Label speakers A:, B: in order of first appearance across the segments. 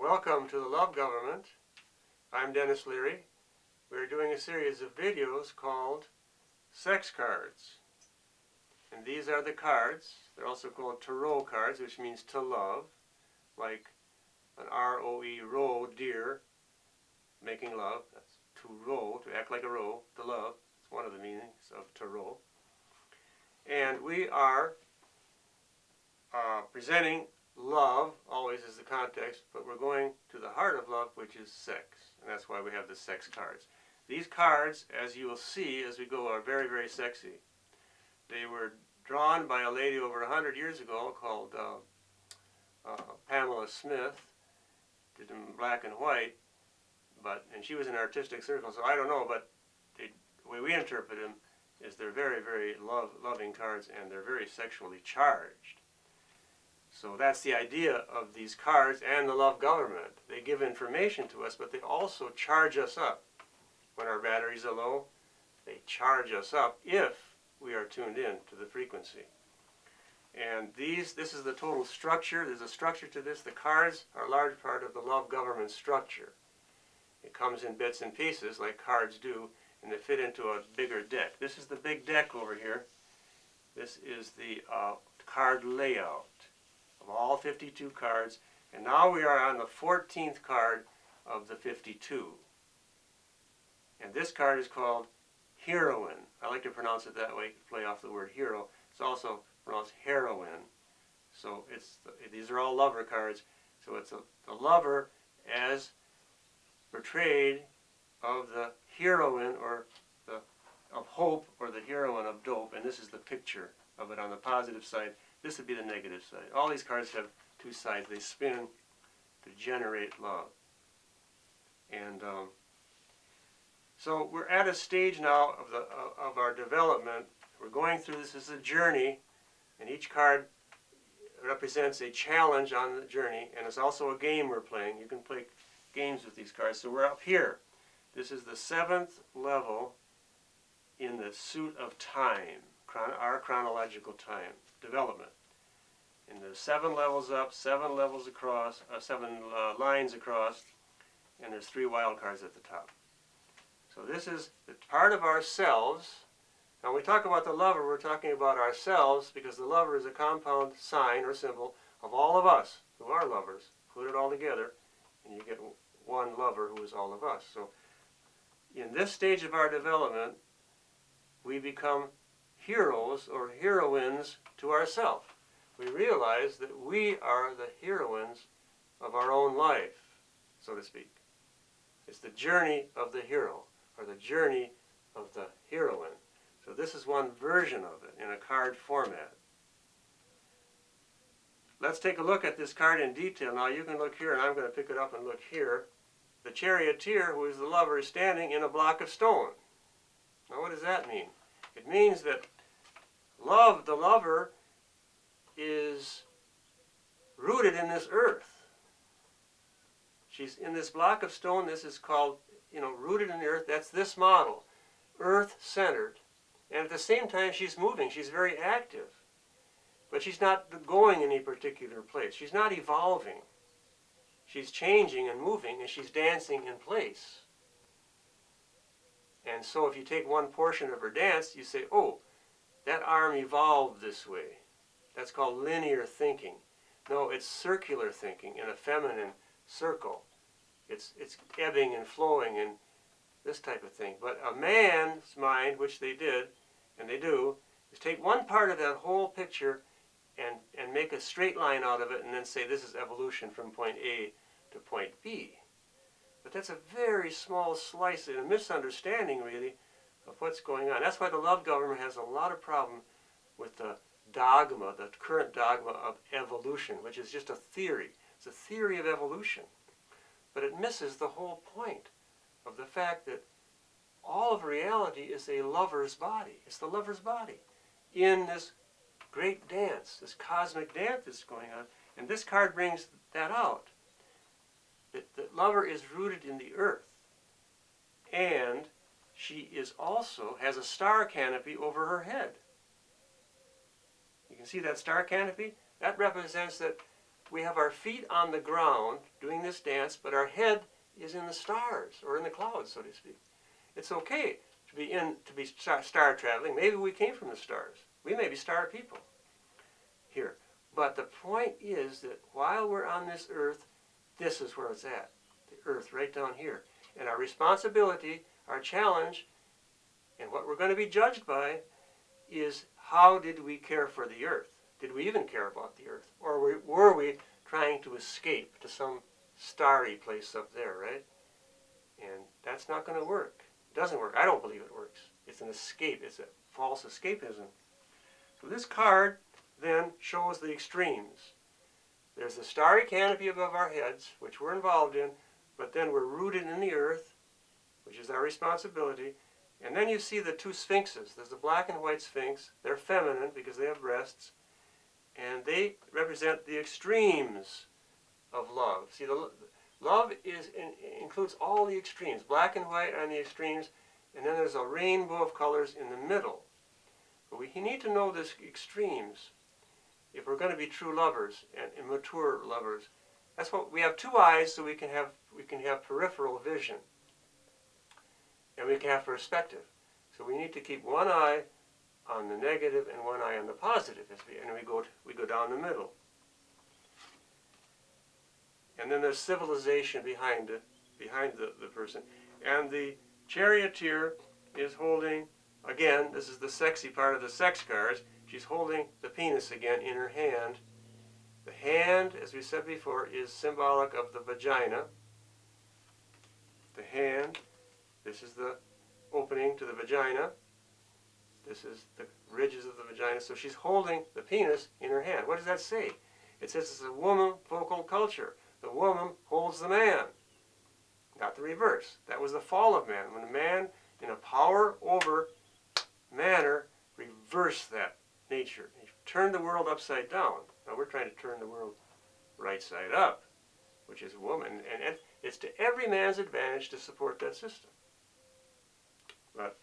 A: Welcome to the Love Government. I'm Dennis Leary. We're doing a series of videos called Sex Cards. And these are the cards. They're also called tarot cards, which means to love, like an R-O-E, roe, deer, making love. That's to roe, to act like a roe, to love. It's one of the meanings of tarot. And we are presenting love, always is the context, but we're going to the heart of love, which is sex. And that's why we have the sex cards. These cards, as you will see as we go, are very, very sexy. They were drawn by a lady over 100 years ago called Pamela Smith. Did them black and white, and she was in artistic circles, so I don't know, but the way we interpret them is they're very, very loving cards, and they're very sexually charged. So that's the idea of these cards and the love government. They give information to us, but they also charge us up. When our batteries are low, they charge us up if we are tuned in to the frequency. And this is the total structure. There's a structure to this. The cards are a large part of the love government structure. It comes in bits and pieces like cards do, and they fit into a bigger deck. This is the big deck over here. This is the card layout of all 52 cards, and now we are on the 14th card of the 52. And this card is called Heroine. I like to pronounce it that way, play off the word hero. It's also pronounced heroine. So these are all lover cards. So it's the lover as portrayed of the heroine of hope, or the heroine of dope, and this is the picture of it on the positive side. This would be the negative side. All these cards have two sides. They spin to generate love. And so we're at a stage now of our development. We're going through this as a journey, and each card represents a challenge on the journey, and it's also a game we're playing. You can play games with these cards. So we're up here. This is the 7th level in the suit of time, our chronological time development. And there's 7 levels up, 7 levels across, 7 lines across, and there's 3 wild cards at the top. So this is the part of ourselves. Now when we talk about the lover, we're talking about ourselves, because the lover is a compound sign or symbol of all of us who are lovers. Put it all together, and you get one lover who is all of us. So in this stage of our development, we become heroes or heroines to ourselves. We realize that we are the heroines of our own life, so to speak. It's the journey of the hero, or the journey of the heroine. So this is one version of it in a card format. Let's take a look at this card in detail. Now you can look here, and I'm going to pick it up and look here. The charioteer, who is the lover, is standing in a block of stone. Now what does that mean? It means that the lover, is rooted in this earth. She's in this block of stone. This is called, rooted in the earth. That's this model, earth-centered. And at the same time, she's moving. She's very active. But she's not going any particular place. She's not evolving. She's changing and moving, and she's dancing in place. And so if you take one portion of her dance, you say, oh, that arm evolved this way. That's called linear thinking. No, it's circular thinking in a feminine circle. It's ebbing and flowing and this type of thing. But a man's mind, which they did, and they do, is take one part of that whole picture and make a straight line out of it, and then say this is evolution from point A to point B. But that's a very small slice and a misunderstanding, really, of what's going on. That's why the love government has a lot of problem with the dogma, the current dogma of evolution, which is just a theory. It's a theory of evolution. But it misses the whole point of the fact that all of reality is a lover's body. It's the lover's body in this great dance, this cosmic dance that's going on. And this card brings that out. That the lover is rooted in the earth. And she is also has a star canopy over her head. You can see that star canopy? That represents that we have our feet on the ground doing this dance, but our head is in the stars or in the clouds, so to speak. It's okay to be star traveling. Maybe we came from the stars. We may be star people here. But the point is that while we're on this earth, this is where it's at. The earth right down here. And our responsibility, our challenge, and what we're going to be judged by is how did we care for the earth? Did we even care about the earth? Or were we trying to escape to some starry place up there, right? And that's not going to work. It doesn't work. I don't believe it works. It's an escape. It's a false escapism. So this card then shows the extremes. There's the starry canopy above our heads, which we're involved in, but then we're rooted in the earth, which is our responsibility. And then you see the two sphinxes. There's the black and white sphinx. They're feminine because they have breasts, and they represent the extremes of love. See, love includes all the extremes, black and white on the extremes, and then there's a rainbow of colors in the middle. But we need to know these extremes if we're going to be true lovers and mature lovers. That's what we have. Two eyes, so we can have peripheral vision, and we can have perspective. So we need to keep one eye on the negative and one eye on the positive, and we go down the middle. And then there's civilization behind it, behind the person. And the charioteer is holding, again, this is the sexy part of the sex cards, she's holding the penis again in her hand. The hand, as we said before, is symbolic of the vagina. The hand, this is the opening to the vagina. This is the ridges of the vagina. So she's holding the penis in her hand. What does that say? It says it's a woman-focal culture. The woman holds the man, not the reverse. That was the fall of man, when a man, in a power-over manner, reversed that nature. He turned the world upside down. Now we're trying to turn the world right side up, which is a woman. And it's to every man's advantage to support that system. But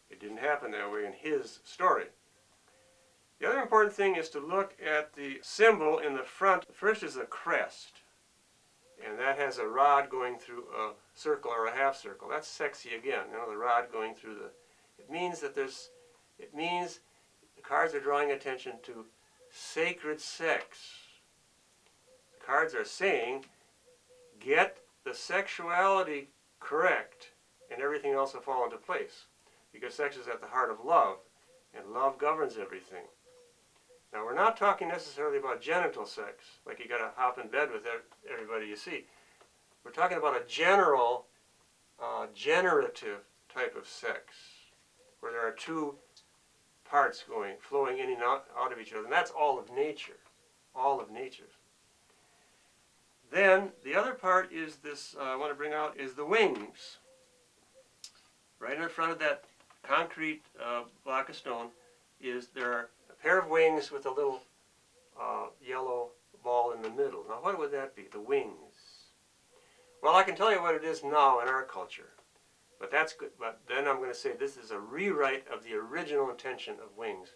A: it didn't happen that way in his story. The other important thing is to look at the symbol in the front. First is a crest. And that has a rod going through a circle or a half circle. That's sexy again. You know, the rod going through it means that the cards are drawing attention to sacred sex. The cards are saying, get the sexuality correct and everything else will fall into place. Because sex is at the heart of love, and love governs everything. Now, we're not talking necessarily about genital sex, like you got to hop in bed with everybody you see. We're talking about a general, generative type of sex, where there are two parts flowing in and out of each other, and that's all of nature, all of nature. Then, the other part is this, I want to bring out, is the wings. Right in front of that concrete block of stone there are a pair of wings with a little yellow ball in the middle. Now what would that be? The wings. Well, I can tell you what it is now in our culture, but that's good. But then I'm going to say this is a rewrite of the original intention of wings.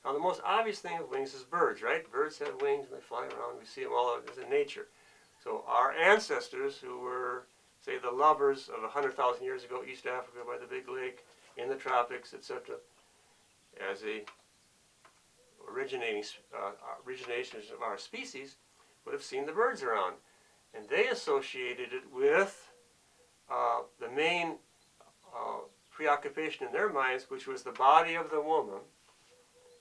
A: Now the most obvious thing of wings is birds, right? Birds have wings and they fly around. We see them all out in nature. So our ancestors, who were, say, the lovers of 100,000 years ago, East Africa by the big lake, in the tropics, etc., as a originations of our species, would have seen the birds around. And they associated it with the main preoccupation in their minds, which was the body of the woman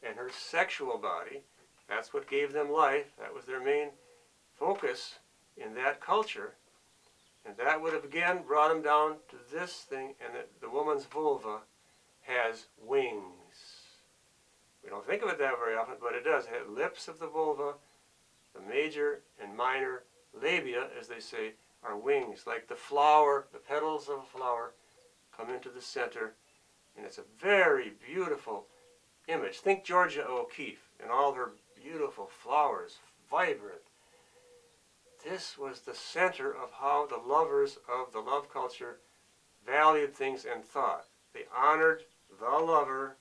A: and her sexual body. That's what gave them life. That was their main focus in that culture. And that would have again brought them down to this thing, and that the woman's vulva has wings. We don't think of it that very often, but it does. It has lips of the vulva, the major and minor labia, as they say, are wings. Like the flower, the petals of a flower come into the center, and it's a very beautiful image. Think Georgia O'Keeffe and all her beautiful flowers, vibrant. This was the center of how the lovers of the love culture valued things and thought. They honored the lover,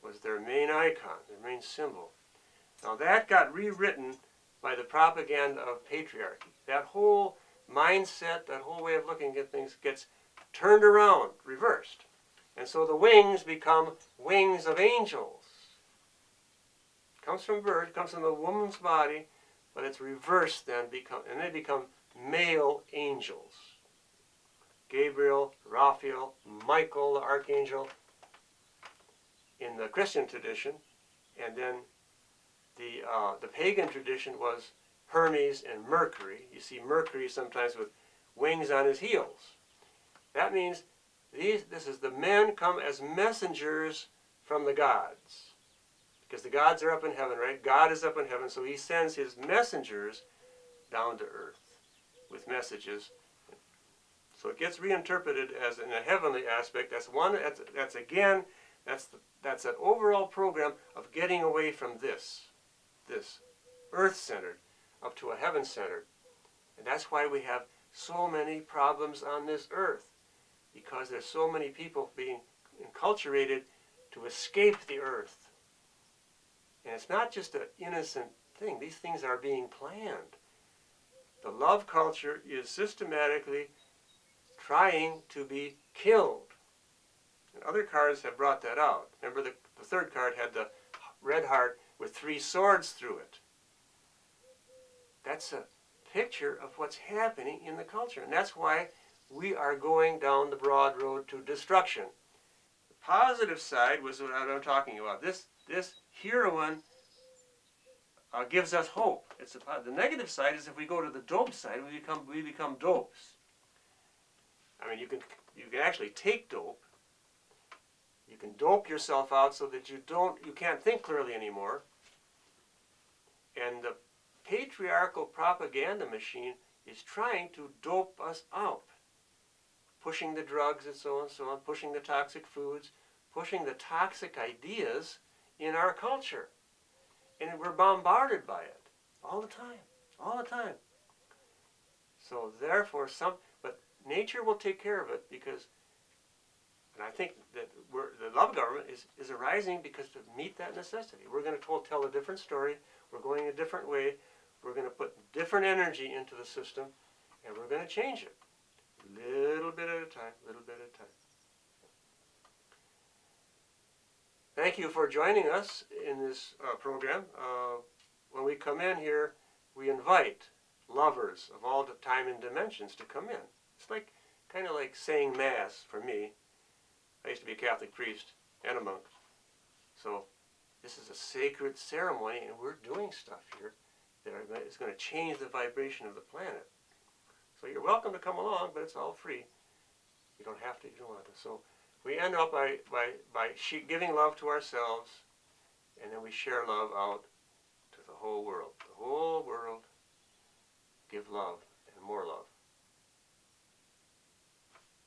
A: was their main icon, their main symbol. Now that got rewritten by the propaganda of patriarchy. That whole mindset, that whole way of looking at things gets turned around, reversed. And so the wings become wings of angels. It comes from birth, comes from the woman's body, but it's reversed then, and they become male angels. Gabriel, Raphael, Michael, the archangel, in the Christian tradition, and then the pagan tradition was Hermes and Mercury. You see Mercury sometimes with wings on his heels. That means the men come as messengers from the gods. Because the gods are up in heaven, right? God is up in heaven, so he sends his messengers down to earth with messages. So it gets reinterpreted as in a heavenly aspect. That's an overall program of getting away from this earth-centered, up to a heaven-centered. And that's why we have so many problems on this earth, because there's so many people being enculturated to escape the earth. And it's not just an innocent thing. These things are being planned. The love culture is systematically trying to be killed. And other cards have brought that out. Remember the third card had the red heart with 3 swords through it. That's a picture of what's happening in the culture. And that's why we are going down the broad road to destruction. The positive side was what I'm talking about. This heroine gives us hope. The negative side is if we go to the dope side, we become dopes. I mean, you can actually take dope. You can dope yourself out so that you can't think clearly anymore. And the patriarchal propaganda machine is trying to dope us out, pushing the drugs and so on, pushing the toxic foods, pushing the toxic ideas in our culture. And we're bombarded by it all the time. So therefore, but nature will take care of it, because, and I think that the love government is arising because to meet that necessity. We're going to tell a different story. We're going a different way. We're going to put different energy into the system, and we're going to change it. Little bit at a time, little bit at a time. Thank you for joining us in this program. When we come in here, we invite lovers of all the time and dimensions to come in. It's kind of like saying Mass for me. I used to be a Catholic priest and a monk. So this is a sacred ceremony, and we're doing stuff here that is going to change the vibration of the planet. So you're welcome to come along, but it's all free. You don't have to, you don't want to. So we end up by giving love to ourselves, and then we share love out to the whole world. The whole world, give love and more love.